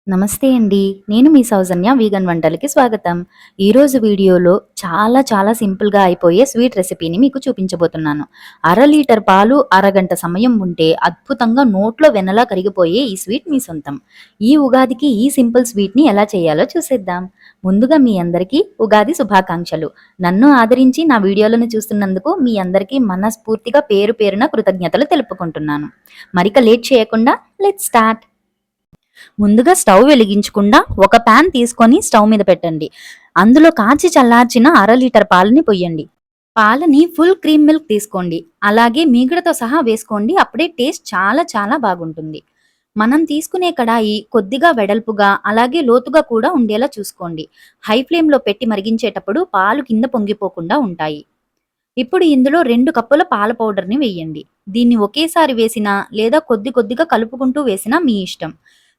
నమస్తే అండి. నేను మీ సౌజన్య వీగన్ వంటలకి స్వాగతం. ఈరోజు వీడియోలో చాలా సింపుల్‌గా అయిపోయే స్వీట్ రెసిపీని మీకు చూపించబోతున్నాను. అర లీటర్ పాలు, అరగంట సమయం ఉంటే అద్భుతంగా నోట్లో వెన్నలా కరిగిపోయే ఈ స్వీట్ మీ సొంతం. ఈ ఉగాదికి ఈ సింపుల్ స్వీట్‌ని ఎలా చేయాలో చూసేద్దాం. ముందుగా మీ అందరికీ ఉగాది శుభాకాంక్షలు. నన్ను ఆదరించి నా వీడియోలను చూస్తున్నందుకు మీ అందరికీ మనస్ఫూర్తిగా పేరు పేరున కృతజ్ఞతలు తెలుపుకుంటున్నాను. మరిక లేట్ చేయకుండా లెట్స్ స్టార్ట్. ముందుగా స్టవ్ వెలిగించకుండా ఒక పాన్ తీసుకొని స్టవ్ మీద పెట్టండి. అందులో కాచి చల్లార్చిన అర లీటర్ పాలని పొయ్యండి. పాలని ఫుల్ క్రీమ్ మిల్క్ తీసుకోండి. అలాగే మీగడతో సహా వేసుకోండి. అప్పుడే టేస్ట్ చాలా బాగుంటుంది. మనం తీసుకునే కడాయి కొద్దిగా వెడల్పుగా అలాగే లోతుగా కూడా ఉండేలా చూసుకోండి. హై ఫ్లేమ్లో పెట్టి మరిగించేటప్పుడు పాలు కింద పొంగిపోకుండా ఉంటాయి. ఇప్పుడు ఇందులో 2 కప్పుల పాల పౌడర్ని వేయండి. దీన్ని ఒకేసారి వేసినా లేదా కొద్దిగా కలుపుకుంటూ వేసినా మీ ఇష్టం.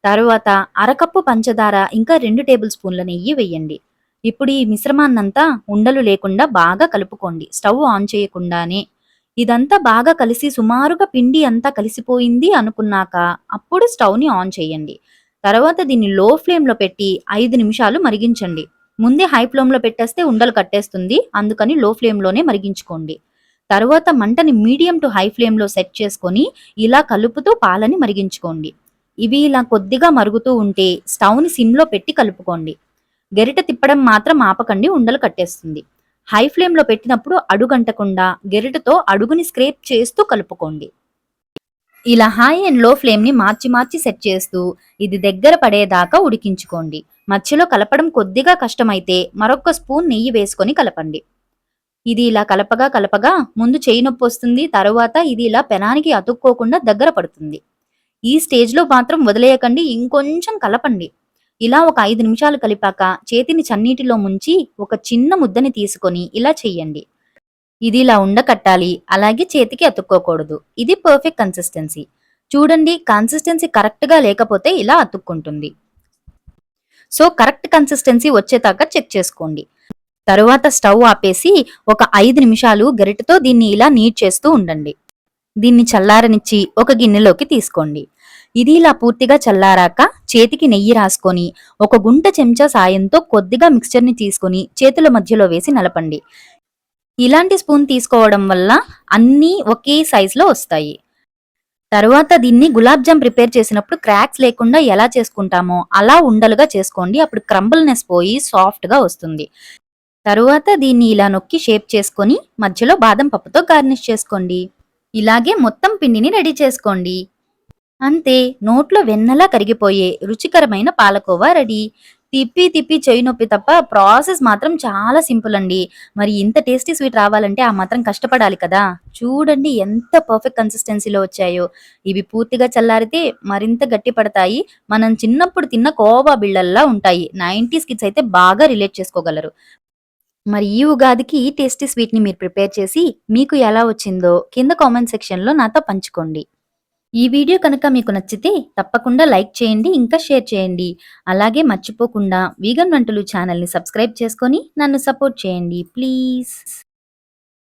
తరువాత అరకప్పు పంచదార ఇంకా 2 టేబుల్ స్పూన్ల నెయ్యి వేయండి. ఇప్పుడు ఈ మిశ్రమాన్నంతా ఉండలు లేకుండా బాగా కలుపుకోండి, స్టవ్ ఆన్ చేయకుండానే. ఇదంతా బాగా కలిసి సుమారుగా పిండి అంతా కలిసిపోయింది అనుకున్నాక అప్పుడు స్టవ్ని ఆన్ చేయండి. తర్వాత దీన్ని లో ఫ్లేమ్లో పెట్టి 5 నిమిషాలు మరిగించండి. ముందే హై ఫ్లేమ్లో పెట్టేస్తే ఉండలు కట్టేస్తుంది, అందుకని లో ఫ్లేమ్లోనే మరిగించుకోండి. తరువాత మంటని మీడియం టు హై ఫ్లేమ్లో సెట్ చేసుకొని ఇలా కలుపుతూ పాలని మరిగించుకోండి. ఇవి ఇలా కొద్దిగా మరుగుతూ ఉంటే స్టవ్ని సిమ్లో పెట్టి కలుపుకోండి. గరిటె తిప్పడం మాత్రం ఆపకండి, ఉండలు కట్టేస్తుంది. హై ఫ్లేమ్లో పెట్టినప్పుడు అడుగంటకుండా గరిటెతో అడుగుని స్క్రేప్ చేస్తూ కలుపుకోండి. ఇలా హై అండ్ లో ఫ్లేమ్ని మార్చి సెట్ చేస్తూ ఇది దగ్గర పడేదాకా ఉడికించుకోండి. మధ్యలో కలపడం కొద్దిగా కష్టమైతే మరొక స్పూన్ నెయ్యి వేసుకొని కలపండి. ఇది ఇలా కలపగా ముందు చేయి నొప్పి వస్తుంది, తరువాత ఇది ఇలా పెనానికి అతుక్కోకుండా దగ్గర పడుతుంది. ఈ స్టేజ్లో మాత్రం వదిలేయకండి, ఇంకొంచెం కలపండి. ఇలా ఒక 5 నిమిషాలు కలిపాక చేతిని చన్నీటిలో ముంచి ఒక చిన్న ముద్దని తీసుకొని ఇలా చెయ్యండి. ఇది ఇలా ఉండకట్టాలి, అలాగే చేతికి అతుక్కోకూడదు. ఇది పర్ఫెక్ట్ కన్సిస్టెన్సీ. చూడండి, కన్సిస్టెన్సీ కరెక్ట్గా లేకపోతే ఇలా అతుక్కుంటుంది. సో కరెక్ట్ కన్సిస్టెన్సీ వచ్చేదాకా చెక్ చేసుకోండి. తరువాత స్టవ్ ఆపేసి ఒక 5 నిమిషాలు గరిటెతో దీన్ని ఇలా నీట్ చేస్తూ ఉండండి. దీన్ని చల్లారనిచ్చి ఒక గిన్నెలోకి తీసుకోండి. ఇది ఇలా పూర్తిగా చల్లారాక చేతికి నెయ్యి రాసుకొని ఒక గుంట చెంచా సాయంతో కొద్దిగా మిక్స్చర్ని తీసుకొని చేతుల మధ్యలో వేసి నలపండి. ఇలాంటి స్పూన్ తీసుకోవడం వల్ల అన్నీ ఒకే సైజులో వస్తాయి. తరువాత దీన్ని గులాబ్ జామ్ ప్రిపేర్ చేసినప్పుడు క్రాక్స్ లేకుండా ఎలా చేసుకుంటామో అలా ఉండలుగా చేసుకోండి. అప్పుడు క్రంబుల్నెస్ పోయి సాఫ్ట్గా వస్తుంది. తరువాత దీన్ని ఇలా నొక్కి షేప్ చేసుకొని మధ్యలో బాదం పప్పుతో గార్నిష్ చేసుకోండి. ఇలాగే మొత్తం పిండిని రెడీ చేసుకోండి. అంతే, నోట్లో వెన్నలా కరిగిపోయే రుచికరమైన పాలకోవా రెడీ. తిప్పి చెయ్యి నొప్పి తప్ప ప్రాసెస్ మాత్రం చాలా సింపుల్ అండి. మరి ఇంత టేస్టీ స్వీట్ రావాలంటే ఆ మాత్రం కష్టపడాలి కదా. చూడండి ఎంత పర్ఫెక్ట్ కన్సిస్టెన్సీలో వచ్చాయో. ఇవి పూర్తిగా చల్లారితే మరింత గట్టి పడతాయి. మనం చిన్నప్పుడు తిన్న కోవా బిళ్ళల్లా ఉంటాయి. 90s కిడ్స్ అయితే బాగా రిలేట్ చేసుకోగలరు. మరి ఈ ఉగాదికి ఈ టేస్టీ స్వీట్ని మీరు ప్రిపేర్ చేసి మీకు ఎలా వచ్చిందో కింద కామెంట్ సెక్షన్లో నాతో పంచుకోండి. ఈ వీడియో కనుక మీకు నచ్చితే తప్పకుండా లైక్ చేయండి, ఇంకా షేర్ చేయండి. అలాగే మర్చిపోకుండా వీగన్ వంటలు ఛానల్ని సబ్స్క్రైబ్ చేసుకొని నన్ను సపోర్ట్ చేయండి ప్లీజ్.